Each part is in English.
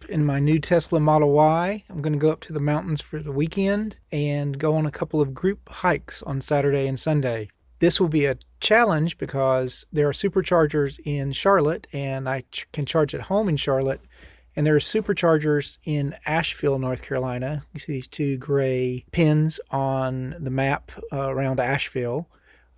in my new Tesla Model Y. I'm going to go up to the mountains for the weekend and go on a couple of group hikes on Saturday and Sunday. This will be a challenge because there are superchargers in Charlotte and I can charge at home in Charlotte. And there are superchargers in Asheville, North Carolina. You see these two gray pins on the map around Asheville.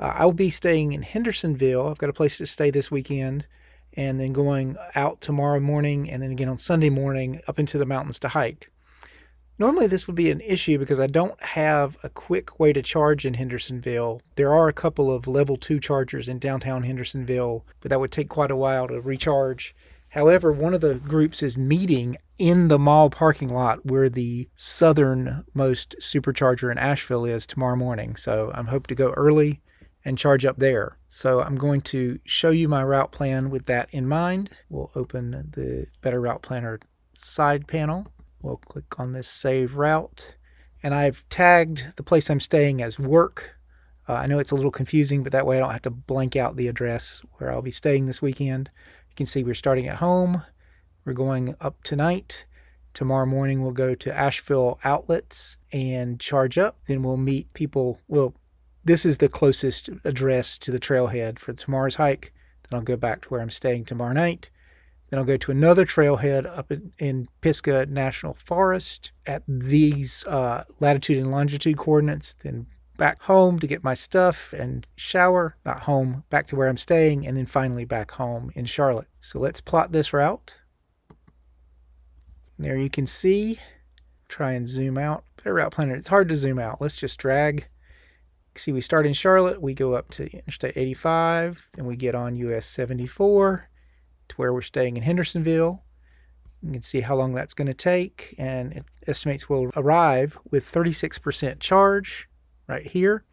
I will be staying in Hendersonville. I've got a place to stay this weekend, and then going out tomorrow morning and then again on Sunday morning up into the mountains to hike. Normally this would be an issue because I don't have a quick way to charge in Hendersonville. There are a couple of level 2 chargers in downtown Hendersonville, but that would take quite a while to recharge. However, one of the groups is meeting in the mall parking lot where the southernmost supercharger in Asheville is tomorrow morning. So I'm hoping to go early and charge up there. So I'm going to show you my route plan with that in mind. We'll open the Better Route Planner side panel. We'll click on this Save Route. And I've tagged the place I'm staying as work. I know it's a little confusing, but that way I don't have to blank out the address where I'll be staying this weekend. You can see we're starting at home. We're going up tonight. Tomorrow morning we'll go to Asheville outlets and charge up. Then we'll meet people. Well, this is the closest address to the trailhead for tomorrow's hike. Then I'll go back to where I'm staying tomorrow night. Then I'll go to another trailhead up in Pisgah National Forest at these latitude and longitude coordinates. Then back home to get my stuff and shower. Not home, back to where I'm staying, and then finally back home in Charlotte. So let's plot this route. There you can see. Try and zoom out. Better Route Planner, it's hard to zoom out. Let's just drag. See, we start in Charlotte. We go up to Interstate 85. Then we get on US 74 to where we're staying in Hendersonville. You can see how long that's going to take. And it estimates we'll arrive with 36% charge right here.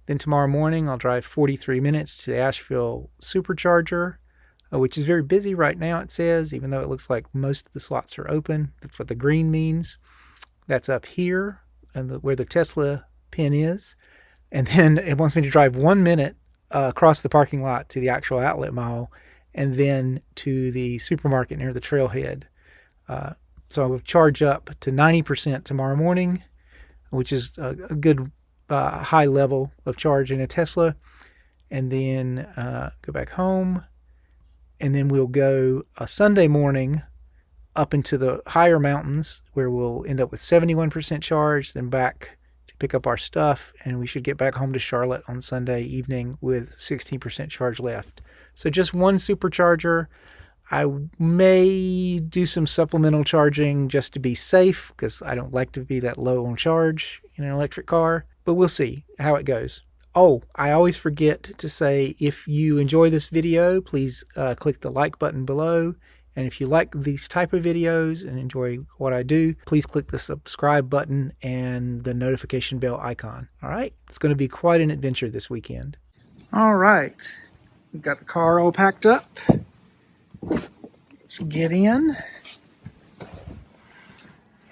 Then tomorrow morning I'll drive 43 minutes to the Asheville supercharger, which is very busy right now, it says, even though it looks like most of the slots are open. That's what the green means. That's up here and where the Tesla pin is. And then it wants me to drive 1 minute across the parking lot to the actual outlet mall and then to the supermarket near the trailhead. So I will charge up to 90% tomorrow morning, which is a good high level of charge in a Tesla. And then go back home. And then we'll go Sunday morning up into the higher mountains where we'll end up with 71% charge, then back to pick up our stuff, and we should get back home to Charlotte on Sunday evening with 16% charge left. So just one supercharger. I may do some supplemental charging just to be safe because I don't like to be that low on charge in an electric car, but we'll see how it goes. Oh, I always forget to say, if you enjoy this video, please click the like button below. And if you like these type of videos and enjoy what I do, please click the subscribe button and the notification bell icon. All right, it's going to be quite an adventure this weekend. All right, we've got the car all packed up. Let's get in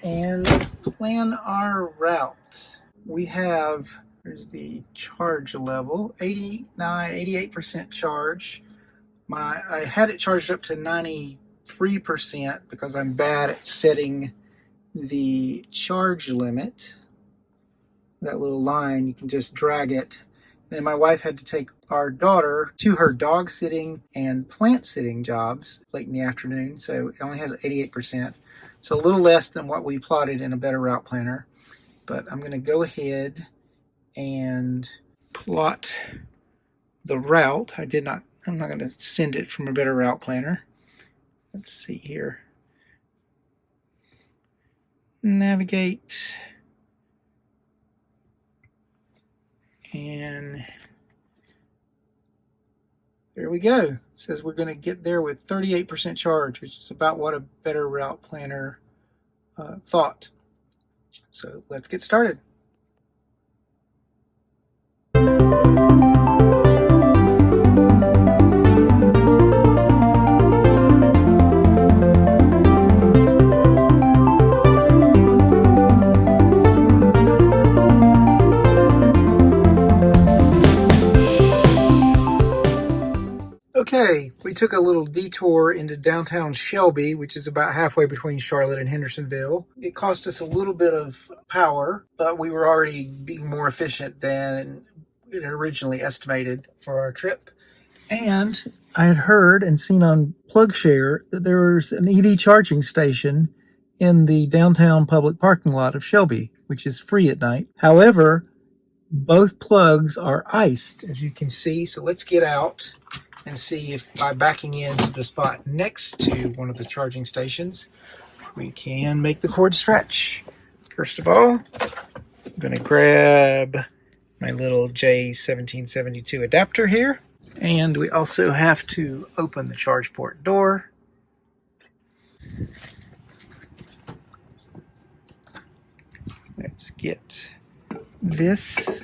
and plan our route. We have, here's the charge level, 88% charge. I had it charged up to 93% because I'm bad at setting the charge limit. That little line, you can just drag it. And then my wife had to take our daughter to her dog sitting and plant sitting jobs late in the afternoon, so it only has 88%. So a little less than what we plotted in a Better Route Planner. But I'm going to go ahead and plot the route. I'm not going to send it from a Better Route Planner. Let's see here. Navigate. And there we go. It says we're going to get there with 38% charge, which is about what a Better Route Planner thought. So let's get started. Okay, we We took a little detour into downtown Shelby, which is about halfway between Charlotte and Hendersonville. It cost us a little bit of power, but we were already being more efficient than it originally estimated for our trip. And I had heard and seen on PlugShare that there was an EV charging station in the downtown public parking lot of Shelby, which is free at night. However, both plugs are iced, as you can see. So let's get out and see if by backing into the spot next to one of the charging stations, we can make the cord stretch. First of all, I'm going to grab my little J1772 adapter here. And we also have to open the charge port door. Let's get this.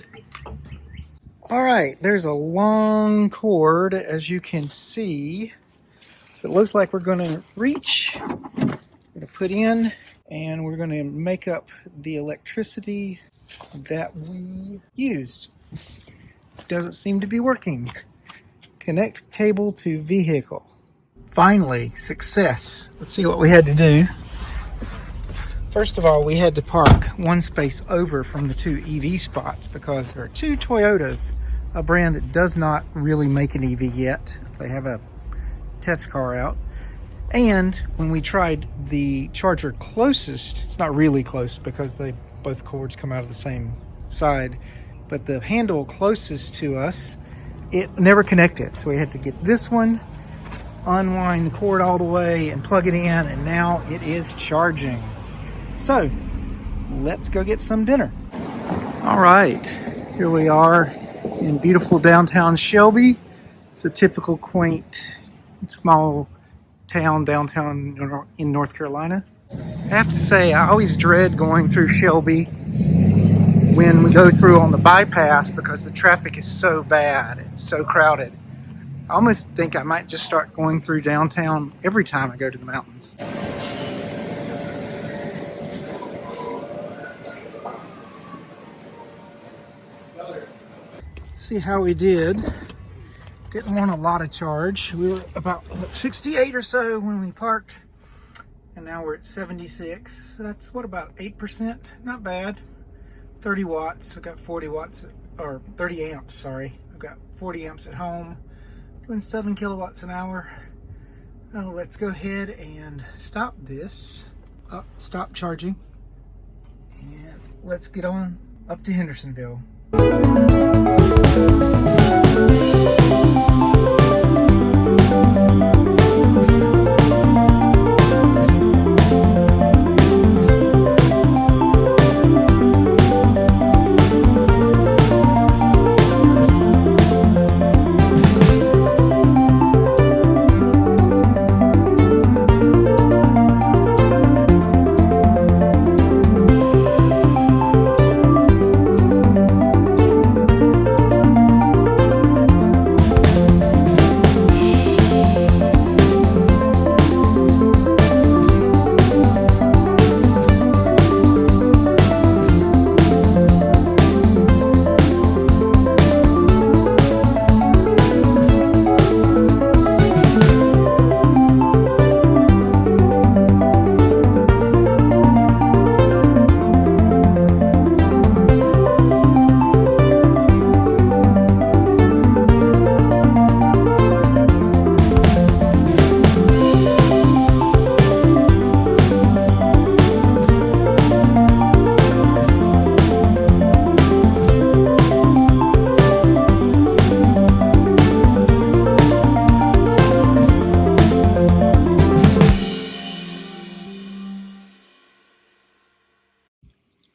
All right, there's a long cord, as you can see. So it looks like we're going to reach, we're going to put in, and we're going to make up the electricity that we used. Doesn't seem to be working. Connect cable to vehicle. Finally, success. Let's see what we had to do. First of all, we had to park one space over from the two EV spots because there are two Toyotas, a brand that does not really make an EV yet. They have a test car out. And when we tried the charger closest, it's not really close because both cords come out of the same side, but the handle closest to us, it never connected. So we had to get this one, unwind the cord all the way and plug it in, and now it is charging. So let's go get some dinner. All right, here we are in beautiful downtown Shelby. It's a typical quaint, small town downtown in North Carolina. I have to say, I always dread going through Shelby when we go through on the bypass because the traffic is so bad. It's so crowded. I almost think I might just start going through downtown every time I go to the mountains. See how we did. Didn't want a lot of charge. We were about 68 or so when we parked, and now we're at 76. So that's what, about 8%? Not bad. 30 watts. I've got 40 watts, or 30 amps, sorry. I've got 40 amps at home, doing 7 kilowatts an hour. Let's go ahead and stop this. Stop charging. And let's get on up to Hendersonville.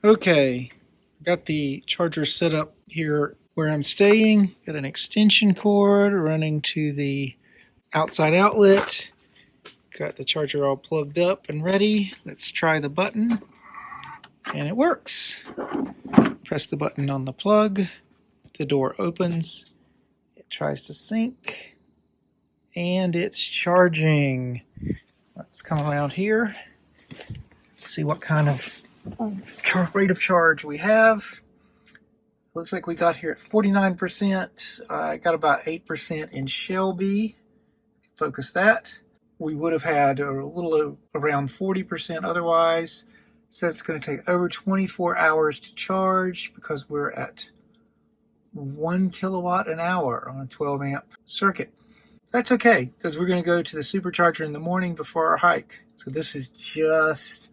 Okay, got the charger set up here where I'm staying. Got an extension cord running to the outside outlet. Got the charger all plugged up and ready. Let's try the button, and it works. Press the button on the plug. The door opens. It tries to sync, and it's charging. Let's come around here. Let's see what kind of rate of charge we have. Looks like we got here at 49%. I got about 8% in Shelby. focus that. We would have had a little around 40% otherwise. So it's going to take over 24 hours to charge because we're at 1 kilowatt an hour on a 12 amp circuit. That's okay, because we're going to go to the supercharger in the morning before our hike. So this is just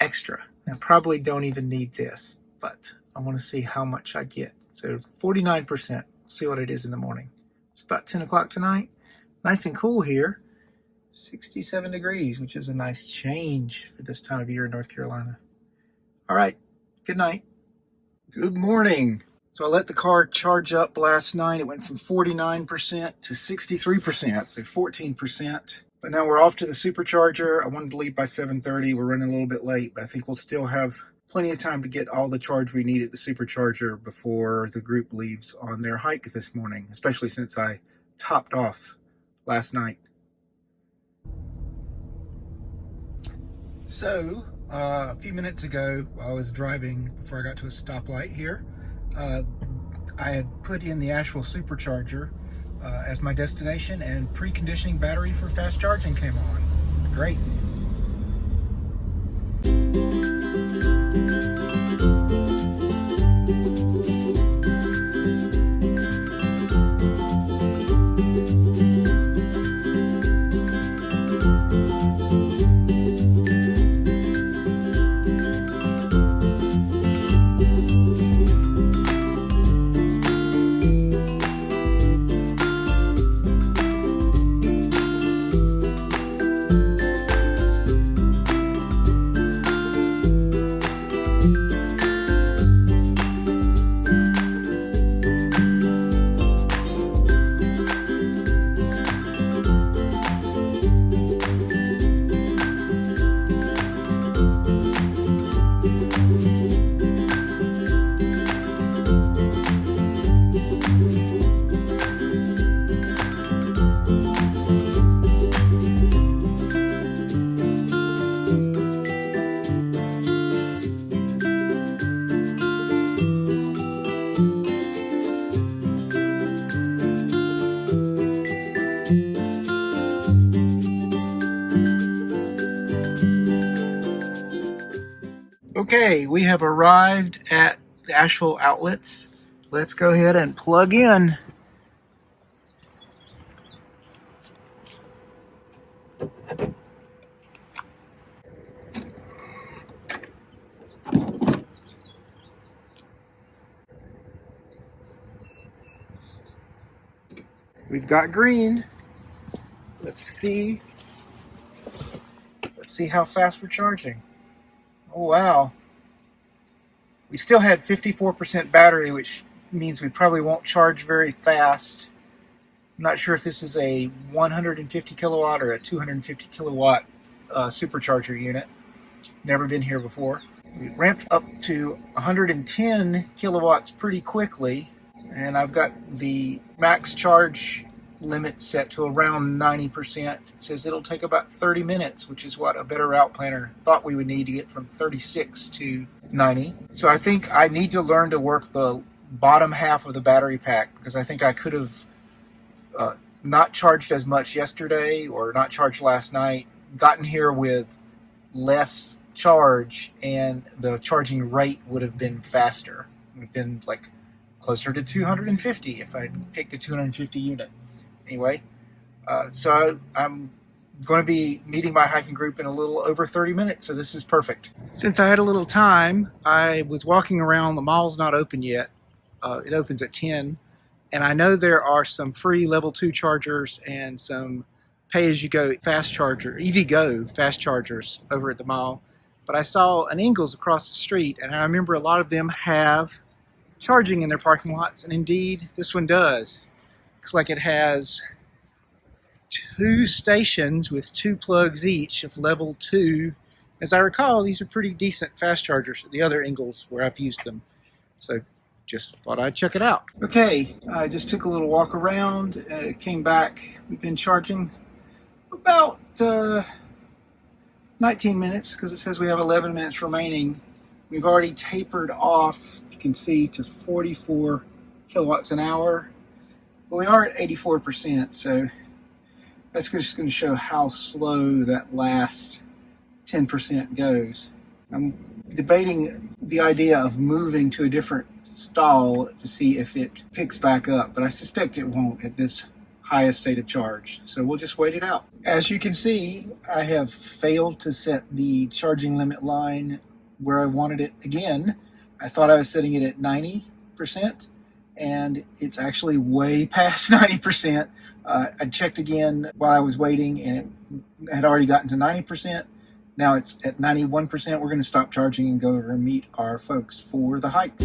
extra. I probably don't even need this, but I want to see how much I get. So 49%. See what it is in the morning. It's about 10 o'clock tonight. Nice and cool here. 67 degrees, which is a nice change for this time of year in North Carolina. All right. Good night. Good morning. So I let the car charge up last night. It went from 49% to 63%, so 14%. But now we're off to the supercharger. I wanted to leave by 7:30. We're running a little bit late, but I think we'll still have plenty of time to get all the charge we need at the supercharger before the group leaves on their hike this morning, especially since I topped off last night. So, a few minutes ago, while I was driving, before I got to a stoplight here, I had put in the Asheville supercharger as my destination, and preconditioning battery for fast charging came on. Great. Okay, we have arrived at the Asheville outlets. Let's go ahead and plug in. We've got green. Let's see how fast we're charging. Oh, wow. We still had 54% battery, which means we probably won't charge very fast. I'm not sure if this is a 150 kilowatt or a 250 kilowatt supercharger unit. Never been here before. We ramped up to 110 kilowatts pretty quickly, and I've got the max charge limit set to around 90%. It says it'll take about 30 minutes, which is what a better route planner thought we would need to get from 36 to 90. So I think I need to learn to work the bottom half of the battery pack, because I think I could have not charged as much yesterday or not charged last night, gotten here with less charge, and the charging rate would have been faster. It would have been like closer to 250 if I picked a 250 unit. Anyway, so I'm going to be meeting my hiking group in a little over 30 minutes, so this is perfect. Since I had a little time, I was walking around. The mall's not open yet. It opens at 10, and I know there are some free level 2 chargers and some pay-as-you-go fast charger, EVgo fast chargers over at the mall. But I saw an Ingles across the street, and I remember a lot of them have charging in their parking lots, and indeed this one does. Looks like it has 2 stations with 2 plugs each of level 2. As I recall, these are pretty decent fast chargers at the other Ingles where I've used them. So just thought I'd check it out. Okay, I just took a little walk around, came back. We've been charging about 19 minutes because it says we have 11 minutes remaining. We've already tapered off, you can see, to 44 kilowatts an hour. But we are at 84%, so That's just going to show how slow that last 10% goes. I'm debating the idea of moving to a different stall to see if it picks back up, but I suspect it won't at this highest state of charge. So we'll just wait it out. As you can see, I have failed to set the charging limit line where I wanted it again. I thought I was setting it at 90%, and it's actually way past 90%. I checked again while I was waiting, and it had already gotten to 90%. Now it's at 91%. We're going to stop charging and go to meet our folks for the hike.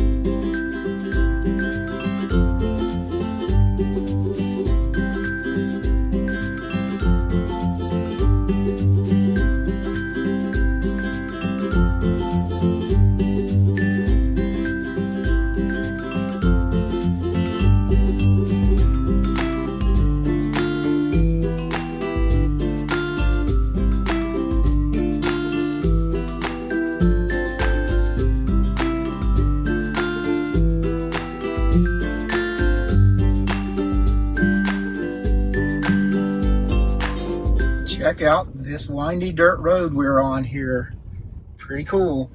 Check out this windy dirt road we're on here. Pretty cool.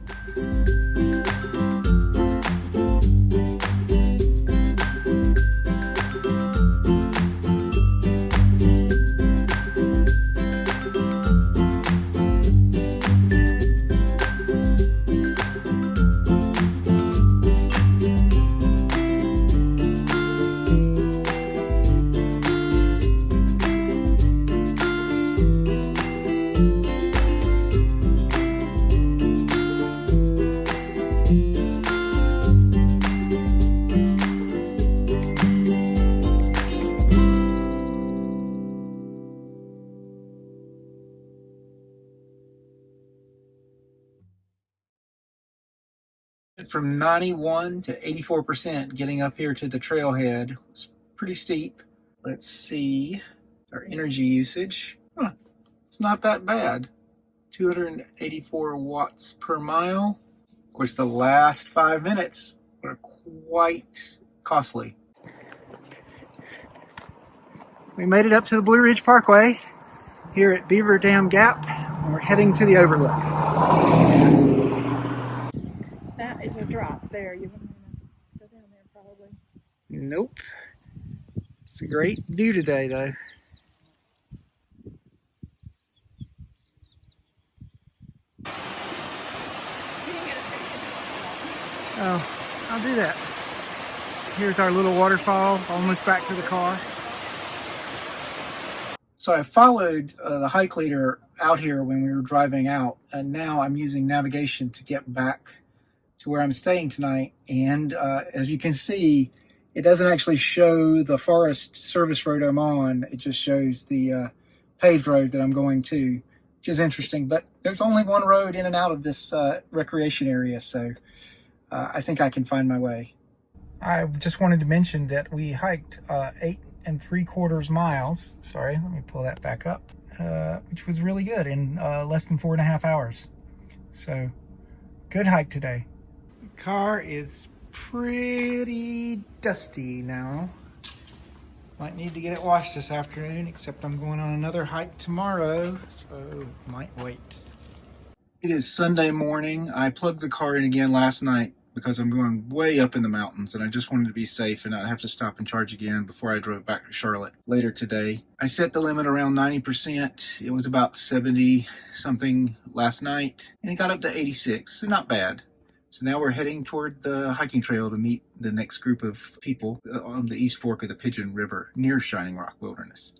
From 91 to 84% getting up here to the trailhead. It's pretty steep. Let's see our energy usage. It's not that bad. 284 watts per mile. Of course, the last 5 minutes were quite costly. We made it up to the Blue Ridge Parkway here at Beaver Dam Gap, and we're heading to the overlook. That is a drop there. You wouldn't want to go down there probably. Nope. It's a great view today, though. Oh, I'll do that. Here's our little waterfall, almost back to the car. So I followed the hike leader out here when we were driving out, and now I'm using navigation to get back to where I'm staying tonight. And as you can see, it doesn't actually show the Forest Service road I'm on. It just shows the paved road that I'm going to, which is interesting. But there's only one road in and out of this recreation area, so I think I can find my way. I just wanted to mention that we hiked 8 3/4 miles. Sorry, let me pull that back up, which was really good in less than 4.5 hours. So good hike today. The car is pretty dusty now. Might need to get it washed this afternoon, except I'm going on another hike tomorrow, so might wait. It is Sunday morning. I plugged the car in again last night because I'm going way up in the mountains and I just wanted to be safe and not have to stop and charge again before I drove back to Charlotte later today. I set the limit around 90%. It was about 70 something last night and it got up to 86, so not bad. So now we're heading toward the hiking trail to meet the next group of people on the East Fork of the Pigeon River near Shining Rock Wilderness.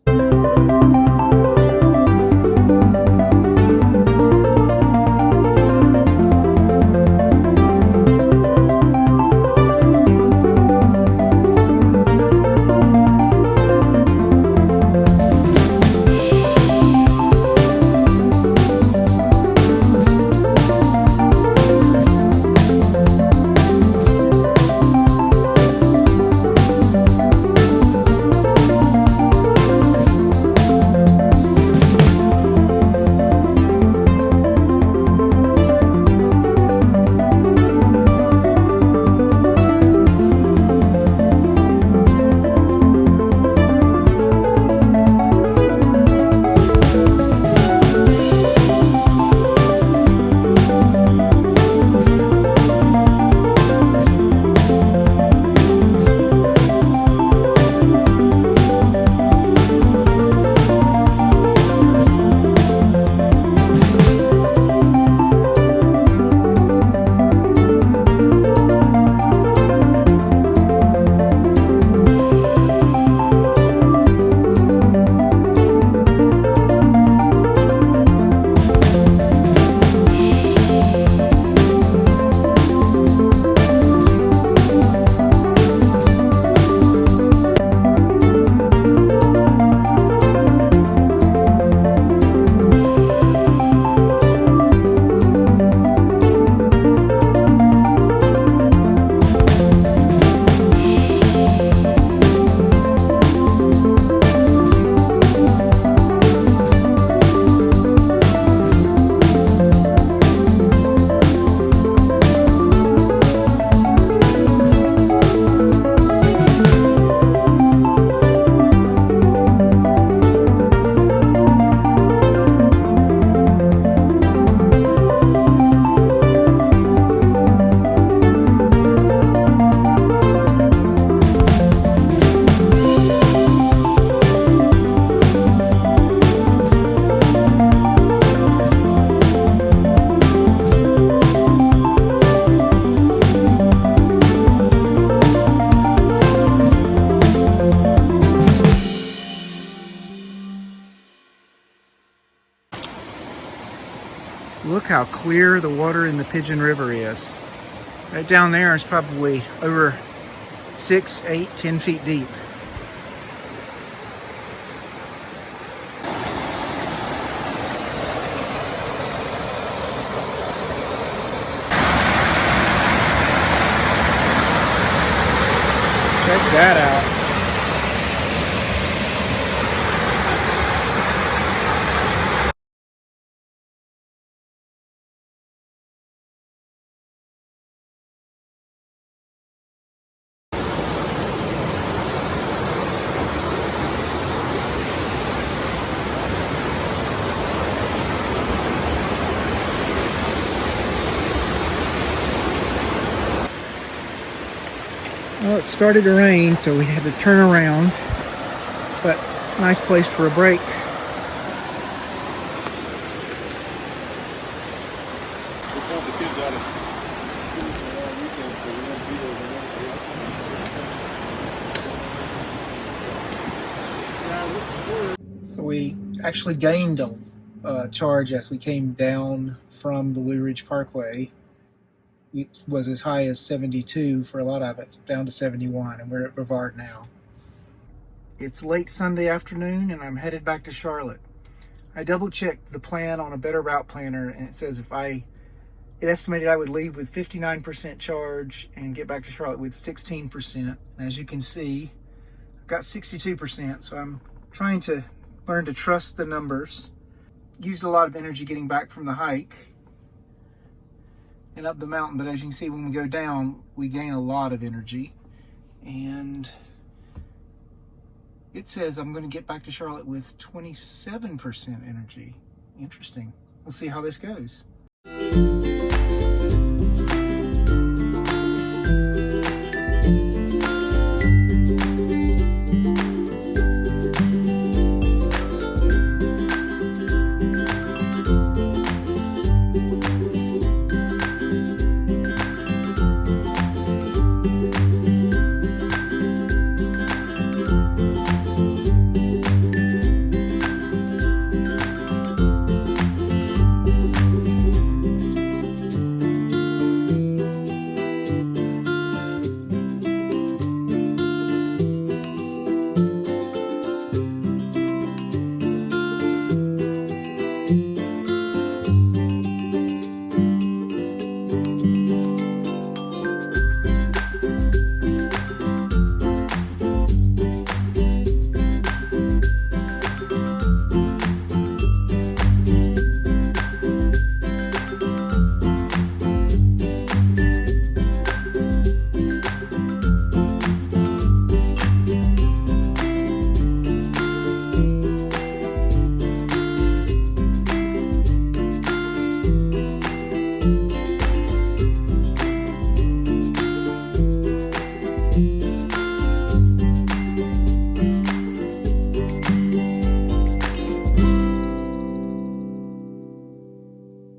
how clear the water in the Pigeon River is. Right down there is probably over 6, 8, 10 feet deep. Check that out. Well, it started to rain, so we had to turn around, but nice place for a break. So we actually gained a charge as we came down from the Blue Ridge Parkway. It was as high as 72 for a lot of it. It's down to 71, and we're at Brevard now. It's late Sunday afternoon, and I'm headed back to Charlotte. I double-checked the plan on a Better Route Planner, and it says it estimated I would leave with 59% charge and get back to Charlotte with 16%. And as you can see, I've got 62%, so I'm trying to learn to trust the numbers. Used a lot of energy getting back from the hike and up the mountain, but as you can see, when we go down, we gain a lot of energy. And it says I'm going to get back to Charlotte with 27% energy. Interesting. We'll see how this goes.